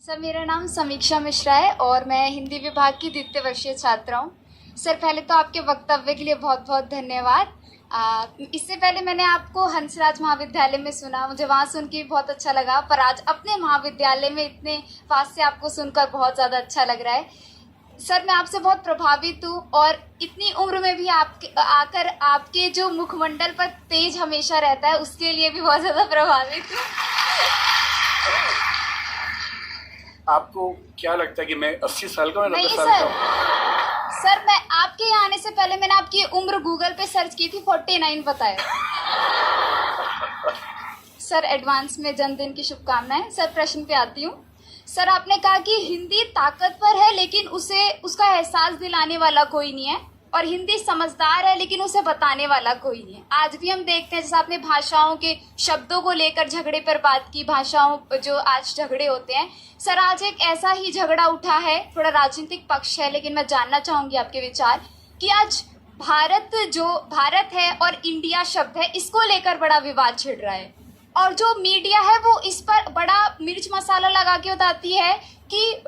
Sir, मेरा नाम समीक्षा मिश्रा है और मैं हिंदी विभाग की द्वितीय वर्षीय छात्रा हूँ। सर, पहले तो आपके वक्तव्य के लिए बहुत बहुत धन्यवाद। इससे पहले मैंने आपको हंसराज महाविद्यालय में सुना, मुझे वहाँ सुन के भी बहुत अच्छा लगा, पर आज अपने महाविद्यालय में इतने पास से आपको सुनकर बहुत ज़्यादा अच्छा लग रहा है। सर, मैं आपसे बहुत प्रभावित हूँ और इतनी उम्र में भी आकर आपके जो मुखमंडल पर तेज हमेशा रहता है, उसके लिए भी बहुत ज़्यादा प्रभावित हूँ। आपको क्या लगता है कि मैं 80 साल का हूं या 90 नहीं साल सर, का हूं? सर मैं आपके यहाँ आने से पहले मैंने आपकी उम्र गूगल पे सर्च की थी, 49 बताया। सर, एडवांस में जन्मदिन की शुभकामनाएं। सर, प्रश्न पे आती हूँ। सर, आपने कहा कि हिंदी ताकतवर है लेकिन उसे उसका एहसास दिलाने वाला कोई नहीं है, और हिंदी समझदार है लेकिन उसे बताने वाला कोई नहीं है। आज भी हम देखते हैं, जैसे आपने भाषाओं के शब्दों को लेकर झगड़े पर बात की, भाषाओं जो आज झगड़े होते हैं। सर, आज एक ऐसा ही झगड़ा उठा है, थोड़ा राजनीतिक पक्ष है, लेकिन मैं जानना चाहूंगी आपके विचार कि आज भारत है और इंडिया शब्द है, इसको लेकर बड़ा विवाद छिड़ रहा है, और जो मीडिया है वो इस पर बड़ा मिर्च मसाला लगा के बताती है कि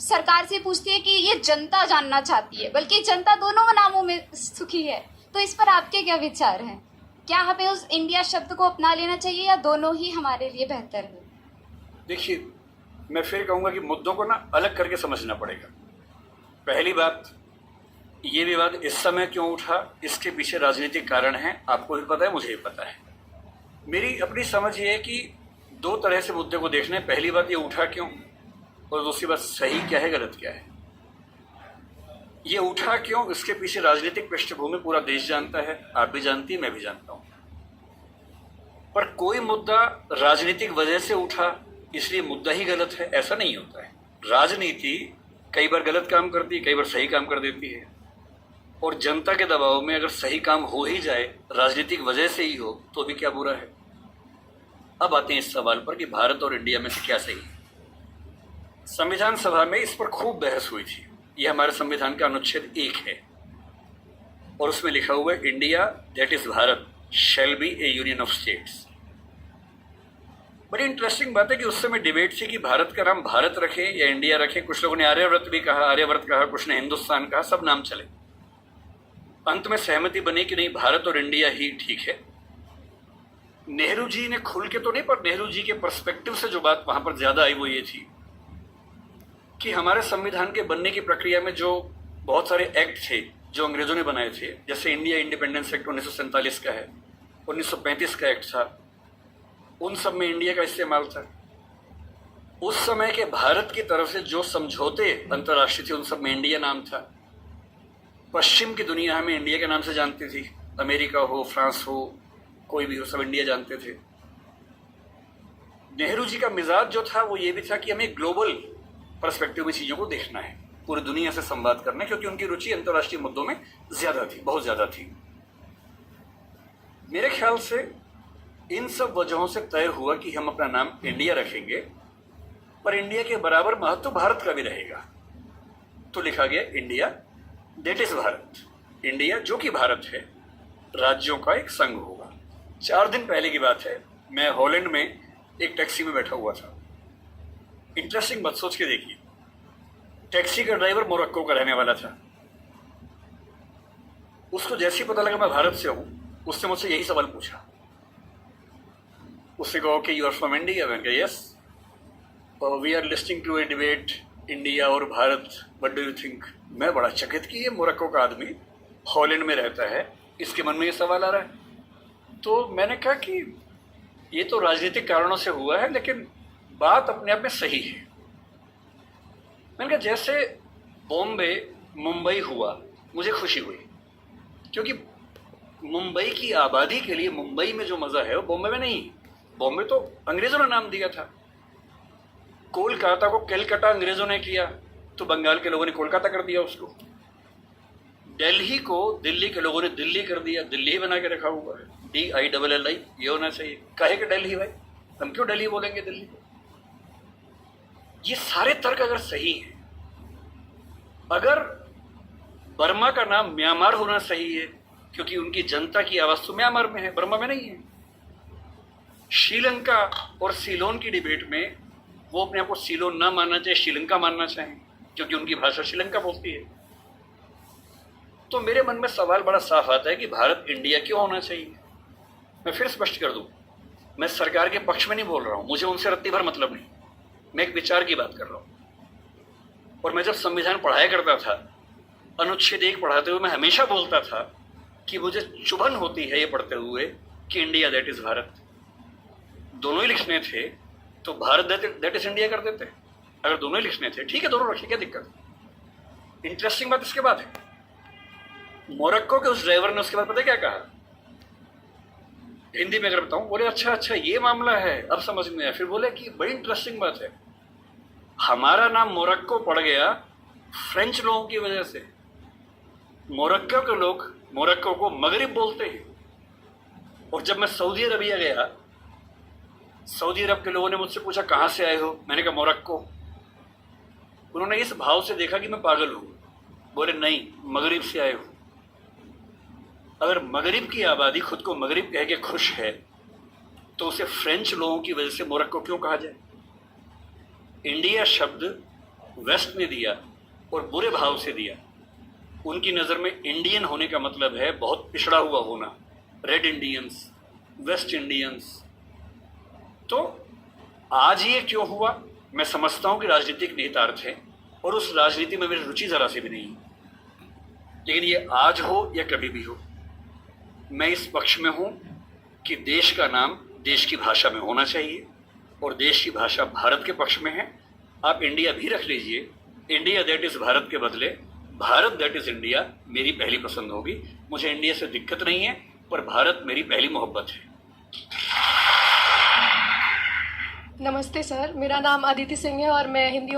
सरकार से पूछती है कि ये जनता जानना चाहती है, बल्कि जनता दोनों नामों में सुखी है। तो इस पर आपके क्या विचार हैं? क्या हमें उस इंडिया शब्द को अपना लेना चाहिए या दोनों ही हमारे लिए बेहतर है? देखिए, मैं फिर कहूंगा कि मुद्दों को ना अलग करके समझना पड़ेगा। पहली बात, ये विवाद इस समय क्यों उठा, इसके पीछे राजनीतिक कारण है, आपको भी पता है, मुझे भी पता है। मेरी अपनी समझ ये है कि दो तरह से मुद्दे को देखना है। पहली बात, ये उठा क्यों, और दूसरी बात, सही क्या है, गलत क्या है। ये उठा क्यों, इसके पीछे राजनीतिक पृष्ठभूमि पूरा देश जानता है, आप भी जानती हैं, मैं भी जानता हूं। पर कोई मुद्दा राजनीतिक वजह से उठा इसलिए मुद्दा ही गलत है, ऐसा नहीं होता है। राजनीति कई बार गलत काम करती है, कई बार सही काम कर देती है, और जनता के दबाव में अगर सही काम हो ही जाए, राजनीतिक वजह से ही हो, तो भी क्या बुरा है। अब आते हैं इस सवाल पर कि भारत और इंडिया में से क्या सही है। संविधान सभा में इस पर खूब बहस हुई थी। यह हमारे संविधान का अनुच्छेद 1 है और उसमें लिखा हुआ है, India that is Bharat shall be A union of states. बड़ी इंटरेस्टिंग बात है कि उस समय डिबेट थी कि भारत का नाम भारत रखें या इंडिया रखें। कुछ लोगों ने आर्यव्रत भी कहा, आर्यव्रत कहा, कुछ ने हिंदुस्तान कहा, सब नाम चले। अंत में सहमति बनी कि नहीं, भारत और इंडिया ही ठीक है। नेहरू जी ने खुल के तो नहीं, पर नेहरू जी के पर्सपेक्टिव से जो बात वहां पर ज्यादा आई वो ये थी कि हमारे संविधान के बनने की प्रक्रिया में जो बहुत सारे एक्ट थे जो अंग्रेजों ने बनाए थे, जैसे इंडिया इंडिपेंडेंस एक्ट 1947 का है, 1935 का एक्ट था, उन सब में इंडिया का इस्तेमाल था। उस समय के भारत की तरफ से जो समझौते अंतर्राष्ट्रीय थे, उन सब में इंडिया नाम था। पश्चिम की दुनिया हमें इंडिया के नाम से जानती थी, अमेरिका हो, फ्रांस हो, कोई भी हो, सब इंडिया जानते थे। नेहरू जी का मिजाज जो था वो ये भी था कि हमें ग्लोबल पर्सपेक्टिव में चीजों को देखना है, पूरी दुनिया से संवाद करना है, क्योंकि उनकी रुचि अंतर्राष्ट्रीय मुद्दों में ज्यादा थी, बहुत ज्यादा थी। मेरे ख्याल से इन सब वजहों से तय हुआ कि हम अपना नाम इंडिया रखेंगे, पर इंडिया के बराबर महत्व भारत का भी रहेगा। तो लिखा गया India that is Bharat. India जो कि भारत है, राज्यों का एक संघ होगा। 4 दिन पहले की बात है, मैं हॉलैंड में एक टैक्सी में बैठा हुआ था। इंटरेस्टिंग बात सोच के देखिए, टैक्सी का ड्राइवर मोरक्को का रहने वाला था। उसको जैसे ही पता लगा मैं भारत से हूं, उसने मुझसे यही सवाल पूछा। उसने कहा कि यू आर फ्रॉम इंडिया? मैंने कहा yes, we are listening to a debate India और Bharat, what do you think? मैं बड़ा चकित कि ये मोरक्को का आदमी हॉलैंड में रहता है, इसके मन में ये सवाल आ रहा है। तो मैंने कहा कि ये तो राजनीतिक कारणों से हुआ है, लेकिन बात अपने आप में सही है। मैंने कहा जैसे बॉम्बे मुंबई हुआ, मुझे खुशी हुई, क्योंकि मुंबई की आबादी के लिए मुंबई में जो मजा है वो बॉम्बे में नहीं। बॉम्बे तो अंग्रेजों ने नाम दिया था। कोलकाता को कलकत्ता अंग्रेजों ने किया, तो बंगाल के लोगों ने कोलकाता कर दिया उसको। दिल्ली को दिल्ली के लोगों ने दिल्ली कर दिया, दिल्ली ही बना के रखा हुआ है, DILLI, ये होना चाहिए। काहे के दिल्ली भाई, हम क्यों दिल्ली बोलेंगे दिल्ली को? ये सारे तर्क अगर सही हैं, अगर बर्मा का नाम म्यांमार होना सही है क्योंकि उनकी जनता की आवाज तो म्यांमार में है, बर्मा में नहीं है। श्रीलंका और सीलोन की डिबेट में वो अपने आप को सीलोन ना मानना चाहे, श्रीलंका मानना चाहें, क्योंकि उनकी भाषा श्रीलंका बोलती है। तो मेरे मन में सवाल बड़ा साफ आता है कि भारत इंडिया क्यों होना चाहिए। मैं फिर स्पष्ट कर दूं, मैं सरकार के पक्ष में नहीं बोल रहा हूं, मुझे उनसे रत्ती भर मतलब नहीं, मैं एक विचार की बात कर रहा हूं। और मैं जब संविधान पढ़ाया करता था, अनुच्छेद 1 पढ़ाते हुए मैं हमेशा बोलता था कि मुझे चुभन होती है ये पढ़ते हुए कि इंडिया दैट इज भारत। दोनों ही लिखने थे तो भारत दैट इज इंडिया कर देते। अगर दोनों ही लिखने थे ठीक है, दोनों रखिए, क्या दिक्कत। इंटरेस्टिंग बात इसके बाद है, मोरक्को के उस ड्राइवर ने उसके बाद पता है क्या कहा, हिंदी में अगर बताऊं, बोले अच्छा अच्छा ये मामला है, अब समझ में आया। फिर बोले कि बड़ी इंटरेस्टिंग बात है, हमारा नाम मोरक्को पड़ गया फ्रेंच लोगों की वजह से। मोरक्को के लोग मोरक्को को मगरिब बोलते हैं। और जब मैं सऊदी अरबिया गया, सऊदी अरब के लोगों ने मुझसे पूछा कहां से आए हो, मैंने कहा मोरक्को। उन्होंने इस भाव से देखा कि मैं पागल हूं, बोले नहीं मगरिब से आए हो। अगर मगरिब की आबादी खुद को मगरिब कह के खुश है तो उसे फ्रेंच लोगों की वजह से मोरक्को क्यों कहा जाए। इंडिया शब्द वेस्ट ने दिया और बुरे भाव से दिया। उनकी नज़र में इंडियन होने का मतलब है बहुत पिछड़ा हुआ होना, रेड इंडियंस, वेस्ट इंडियंस। तो आज ये क्यों हुआ, मैं समझता हूं कि राजनीतिक निहितार्थ है और उस राजनीति में मेरी रुचि जरा सी भी नहीं, लेकिन ये आज हो या कभी भी हो, मैं इस पक्ष में हूं कि देश का नाम देश की भाषा में होना चाहिए और देश की भाषा भारत के पक्ष में है। आप इंडिया भी रख लीजिए, इंडिया दैट इज भारत के बदले भारत दैट इज इंडिया मेरी पहली पसंद होगी। मुझे इंडिया से दिक्कत नहीं है, पर भारत मेरी पहली मोहब्बत है। नमस्ते सर, मेरा नाम अदिति सिंह है और मैं हिंदी